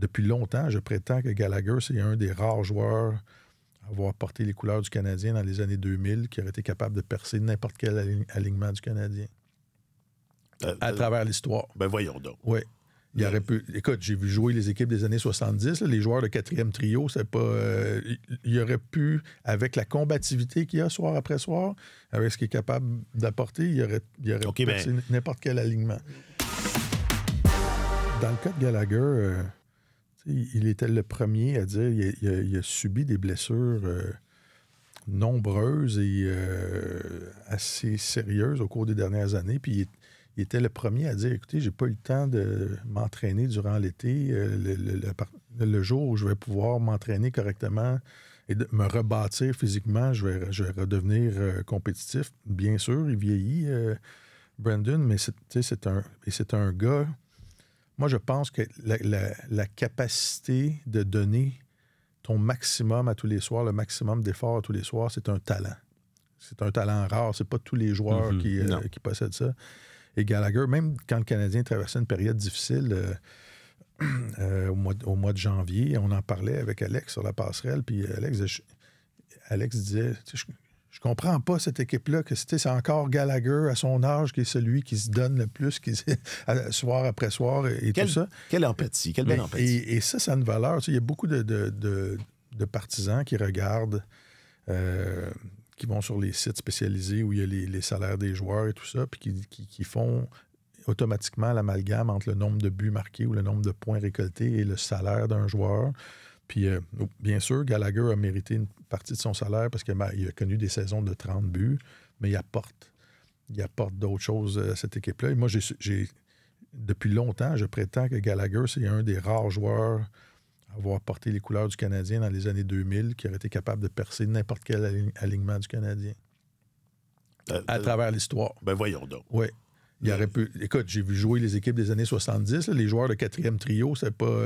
depuis longtemps, je prétends que Gallagher, c'est un des rares joueurs à avoir porté les couleurs du Canadien dans les années 2000 qui aurait été capable de percer n'importe quel alignement du Canadien à travers l'histoire. Ben voyons donc. Oui. Il aurait pu... Écoute, j'ai vu jouer les équipes des années 70, là, les joueurs de quatrième trio, c'est pas... il aurait pu, avec la combativité qu'il a soir après soir, avec ce qu'il est capable d'apporter, il aurait percé n'importe quel alignement. Dans le cas de Gallagher, il était le premier à dire il a subi des blessures nombreuses et assez sérieuses au cours des dernières années. Puis il était le premier à dire, écoutez, j'ai pas eu le temps de m'entraîner durant l'été. Le jour où je vais pouvoir m'entraîner correctement et de me rebâtir physiquement, je vais redevenir compétitif. Bien sûr, il vieillit, Brandon, mais c'est un gars... Moi, je pense que la capacité de donner ton maximum à tous les soirs, le maximum d'efforts à tous les soirs, c'est un talent. C'est un talent rare. C'est pas tous les joueurs qui possèdent ça. Et Gallagher, même quand le Canadien traversait une période difficile au mois de janvier, on en parlait avec Alex sur la passerelle, puis Alex disait... Je comprends pas cette équipe-là, que c'est encore Gallagher à son âge qui est celui qui se donne le plus soir après soir et tout ça. Quelle empathie, quelle belle empathie. Et ça a une valeur. Il y a beaucoup de partisans qui regardent, qui vont sur les sites spécialisés où il y a les salaires des joueurs et tout ça, puis qui font automatiquement l'amalgame entre le nombre de buts marqués ou le nombre de points récoltés et le salaire d'un joueur. Puis, bien sûr, Gallagher a mérité une partie de son salaire parce qu'il a connu des saisons de 30 buts, mais il apporte d'autres choses à cette équipe-là. Et moi, depuis longtemps, je prétends que Gallagher, c'est un des rares joueurs à avoir porté les couleurs du Canadien dans les années 2000 qui aurait été capable de percer n'importe quel alignement du Canadien à travers l'histoire. Ben voyons donc. Oui. Il aurait pu... Écoute, j'ai vu jouer les équipes des années 70, les joueurs de quatrième trio, c'est pas...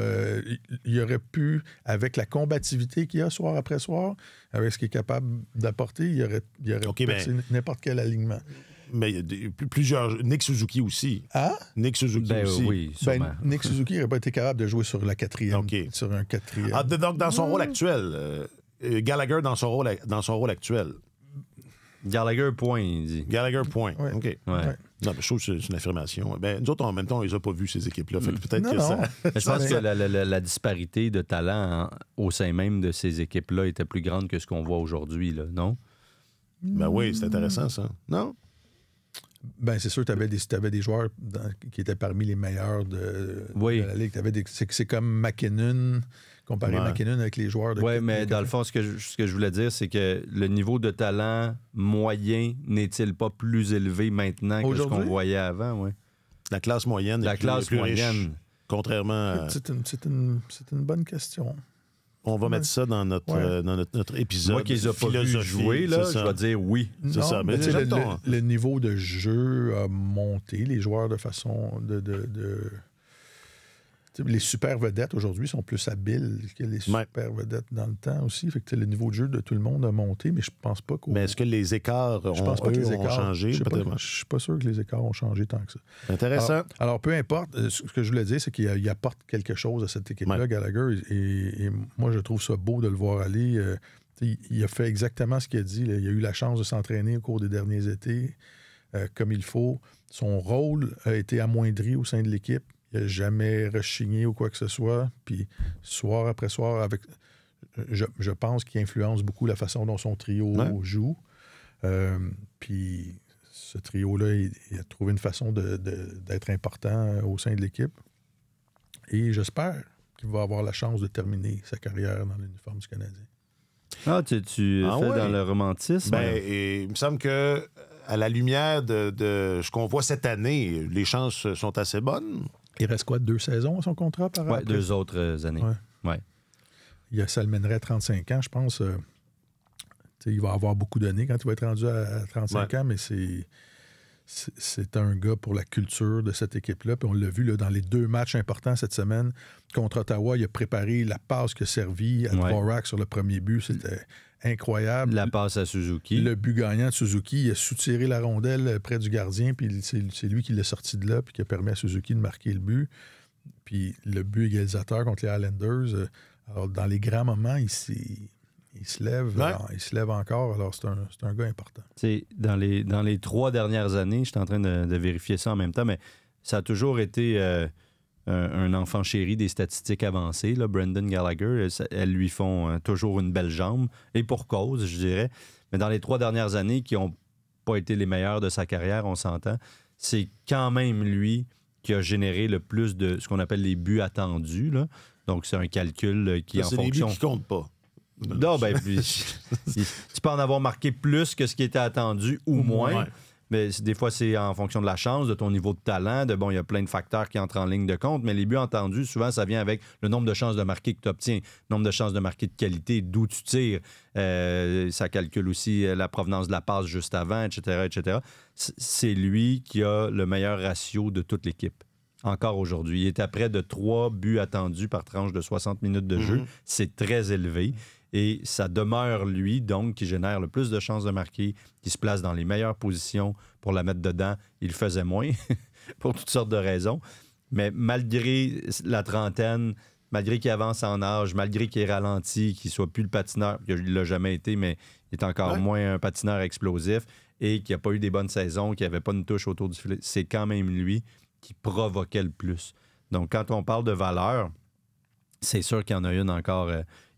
il aurait pu, avec la combativité qu'il a soir après soir, avec ce qu'il est capable d'apporter, il aurait percé n'importe quel alignement. Mais il y a plusieurs... Nick Suzuki aussi. Ah? Nick Suzuki aussi. Oui, Nick Suzuki n'aurait pas été capable de jouer sur la quatrième. Okay. Sur un quatrième. Ah, donc, dans son rôle actuel, Gallagher dans son rôle actuel. Gallagher, point, il dit. Gallagher, point. Ouais. OK. Ouais. Non, mais je trouve que c'est une affirmation. Ben, nous autres, en même temps, on les a pas vus, ces équipes-là. Fait que peut-être Non, que non. ça... Je pense que la disparité de talent au sein même de ces équipes-là était plus grande que ce qu'on voit aujourd'hui, là, non? Ben oui, c'est intéressant, ça. Non? Ben, c'est sûr que tu avais des joueurs qui étaient parmi les meilleurs de la Ligue. C'est comme McKinnon, comparer McKinnon avec les joueurs de... Oui, mais dans le fond, ce que je voulais dire, c'est que le niveau de talent moyen n'est-il pas plus élevé maintenant que ce qu'on voyait avant? Ouais. La classe moyenne est plus riche, contrairement à... C'est une bonne question. On va mettre ça dans notre épisode. Moi qui les ai pas vus jouer, là, je vais dire oui. C'est ça. Mais le niveau de jeu a monté. Les joueurs de façon les super vedettes aujourd'hui sont plus habiles que les super vedettes dans le temps aussi. Fait que le niveau de jeu de tout le monde a monté, mais je pense pas Mais est-ce que les écarts ont changé? Je suis pas sûr que les écarts ont changé tant que ça. Intéressant. Alors peu importe, ce que je voulais dire, c'est qu'il apporte quelque chose à cette équipe-là, Gallagher, et moi, je trouve ça beau de le voir aller. Il a fait exactement ce qu'il a dit. Là. Il a eu la chance de s'entraîner au cours des derniers étés comme il faut. Son rôle a été amoindri au sein de l'équipe. Il n'a jamais rechigné ou quoi que ce soit. Puis, soir après soir, je pense qu'il influence beaucoup la façon dont son trio joue. Puis, ce trio-là, il a trouvé une façon d'être important au sein de l'équipe. Et j'espère qu'il va avoir la chance de terminer sa carrière dans l'uniforme du Canadien. Ah, tu fais dans le romantisme? Ben, il me semble que à la lumière de ce qu'on voit cette année, les chances sont assez bonnes. Il reste quoi, 2 saisons à son contrat par rapport? Oui, 2 autres années. Ouais. Ça le mènerait à 35 ans, je pense. Il va avoir beaucoup d'années quand il va être rendu à 35 ans, mais c'est un gars pour la culture de cette équipe-là. Puis on l'a vu là, dans les 2 matchs importants cette semaine. Contre Ottawa, il a préparé la passe qui a servi à Dvorak sur le premier but. C'était incroyable. La passe à Suzuki. Le but gagnant de Suzuki, il a soutiré la rondelle près du gardien, puis c'est lui qui l'a sorti de là, puis qui a permis à Suzuki de marquer le but. Puis le but égalisateur contre les Islanders, alors dans les grands moments, il se lève, il se lève encore. Alors c'est un gars important. Dans les 3 dernières années, je suis en train de vérifier ça en même temps, mais ça a toujours été un enfant chéri des statistiques avancées. Là, Brendan Gallagher, elles lui font toujours une belle jambe, et pour cause, je dirais. Mais dans les 3 dernières années, qui n'ont pas été les meilleures de sa carrière, on s'entend, c'est quand même lui qui a généré le plus de ce qu'on appelle les buts attendus. Là. Donc, c'est un calcul qui, en fonction... C'est des buts qui comptent pas. Non, ben, tu peux en avoir marqué plus que ce qui était attendu ou moins. Ouais. Mais des fois, c'est en fonction de la chance, de ton niveau de talent. Il y a plein de facteurs qui entrent en ligne de compte. Mais les buts entendus, souvent, ça vient avec le nombre de chances de marquer que tu obtiens, le nombre de chances de marquer de qualité, d'où tu tires. Ça calcule aussi la provenance de la passe juste avant, etc., etc. C'est lui qui a le meilleur ratio de toute l'équipe. Encore aujourd'hui. Il est à près de 3 buts attendus par tranche de 60 minutes de jeu. C'est très élevé. Et ça demeure lui, donc, qui génère le plus de chances de marquer, qui se place dans les meilleures positions pour la mettre dedans. Il le faisait moins, pour toutes sortes de raisons. Mais malgré la trentaine, malgré qu'il avance en âge, malgré qu'il est ralenti, qu'il ne soit plus le patineur, il ne l'a jamais été, mais il est encore moins un patineur explosif, et qu'il n'a pas eu des bonnes saisons, qu'il n'y avait pas une touche autour du filet, c'est quand même lui qui provoquait le plus. Donc, quand on parle de valeur, c'est sûr qu'il y en a une encore...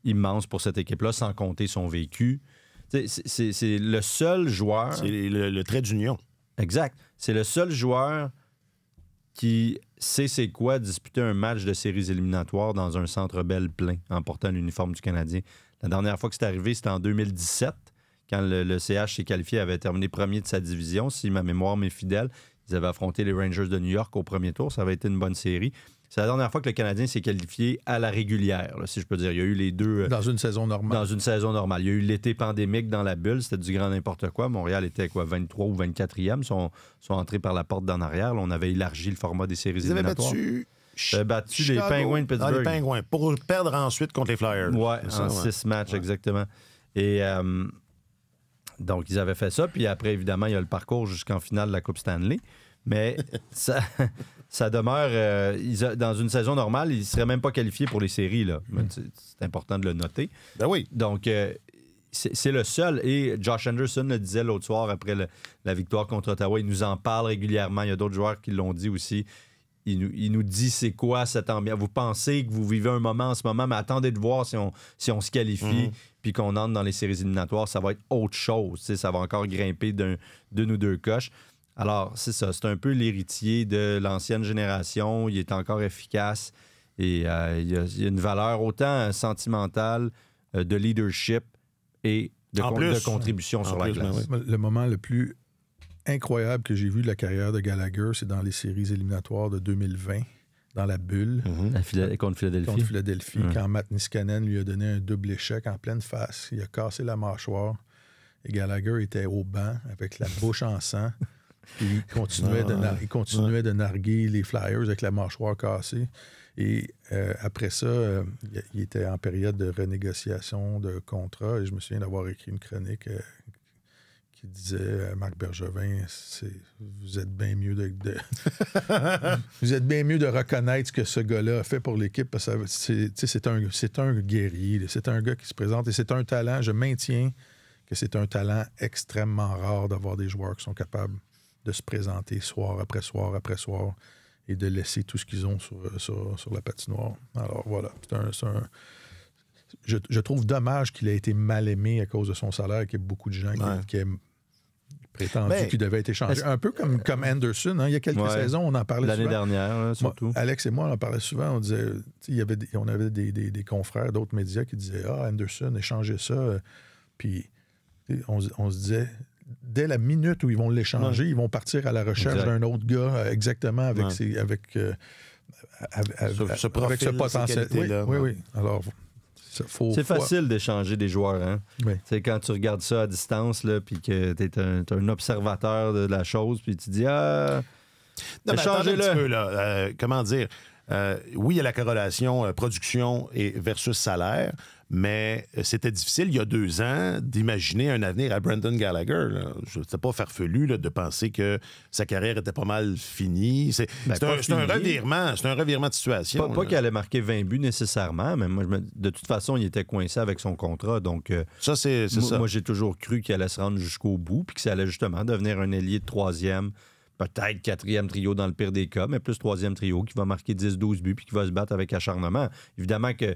immense pour cette équipe-là, sans compter son vécu. C'est le seul joueur... C'est le trait d'union. Exact. C'est le seul joueur qui sait c'est quoi disputer un match de séries éliminatoires dans un Centre Bell plein en portant l'uniforme du Canadien. La dernière fois que c'est arrivé, c'était en 2017, quand le CH s'est qualifié, avait terminé premier de sa division. Si ma mémoire m'est fidèle, ils avaient affronté les Rangers de New York au premier tour. Ça avait été une bonne série. C'est la dernière fois que le Canadien s'est qualifié à la régulière, là, si je peux dire. Il y a eu les deux... Dans une saison normale. Dans une saison normale. Il y a eu l'été pandémique dans la bulle. C'était du grand n'importe quoi. Montréal était 23 ou 24e. Ils sont entrés par la porte d'en arrière. Là, on avait élargi le format des séries éliminatoires. Ils avaient battu les Penguins de Pittsburgh. Les Penguins, pour perdre ensuite contre les Flyers. Oui, en 6 matchs, exactement. Et donc, ils avaient fait ça. Puis après, évidemment, il y a le parcours jusqu'en finale de la Coupe Stanley. Mais ça demeure... dans une saison normale, ils ne seraient même pas qualifiés pour les séries. Là. C'est important de le noter. Ben oui. Donc, c'est le seul. Et Josh Anderson le disait l'autre soir après la victoire contre Ottawa. Il nous en parle régulièrement. Il y a d'autres joueurs qui l'ont dit aussi. Il nous dit c'est quoi cette ambiance. Vous pensez que vous vivez un moment en ce moment, mais attendez de voir si on se qualifie puis qu'on entre dans les séries éliminatoires. Ça va être autre chose. Ça va encore grimper d'une ou 2 coches. Alors, c'est ça. C'est un peu l'héritier de l'ancienne génération. Il est encore efficace et il y a une valeur autant sentimentale, de leadership et de contribution sur la glace. Oui. Le moment le plus incroyable que j'ai vu de la carrière de Gallagher, c'est dans les séries éliminatoires de 2020, dans la bulle. Contre Philadelphie. Contre Philadelphie, quand Matt Niskanen lui a donné un double échec en pleine face. Il a cassé la mâchoire et Gallagher était au banc avec la bouche en sang. Puis il continuait de narguer les Flyers avec la mâchoire cassée. Et après ça, il était en période de renégociation de contrat. Et je me souviens d'avoir écrit une chronique qui disait Marc Bergevin, vous êtes bien mieux vous êtes bien mieux de reconnaître ce que ce gars-là a fait pour l'équipe. Parce que c'est un guerrier. C'est un gars qui se présente et c'est un talent. Je maintiens que c'est un talent extrêmement rare d'avoir des joueurs qui sont capables de se présenter soir après soir après soir et de laisser tout ce qu'ils ont sur la patinoire. Alors voilà, je trouve dommage qu'il ait été mal aimé à cause de son salaire, qu'il y a beaucoup de gens qui aiment prétendu qu'il devait être échangé. Un peu comme Anderson. Hein, il y a quelques saisons, on en parlait l'année souvent. L'année dernière, surtout. Alex et moi, on en parlait souvent. On disait, on avait des confrères d'autres médias qui disaient « Ah, Anderson, échangez ça. » Puis on se disait... Dès la minute où ils vont l'échanger, ils vont partir à la recherche d'un autre gars exactement avec ce potentiel. Oui. Alors, c'est facile d'échanger des joueurs. Hein? Oui. Quand tu regardes ça à distance, puis que tu es un observateur de la chose, puis tu dis « Ah, échangez-le. Comment dire? Oui, il y a la corrélation production versus salaire, mais c'était difficile il y a 2 ans d'imaginer un avenir à Brendan Gallagher. C'était pas farfelu de penser que sa carrière était pas mal finie. C'est un revirement de situation. Pas qu'elle allait marquer 20 buts nécessairement, mais moi, de toute façon, il était coincé avec son contrat. Donc, ça, c'est ça. Moi, j'ai toujours cru qu'il allait se rendre jusqu'au bout puis que ça allait justement devenir un ailier de 3e, peut-être 4e trio dans le pire des cas, mais plus 3e trio qui va marquer 10-12 buts puis qui va se battre avec acharnement. Évidemment que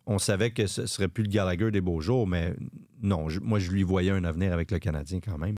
on savait que ce serait plus le Gallagher des beaux jours, mais non, moi, je lui voyais un avenir avec le Canadien quand même.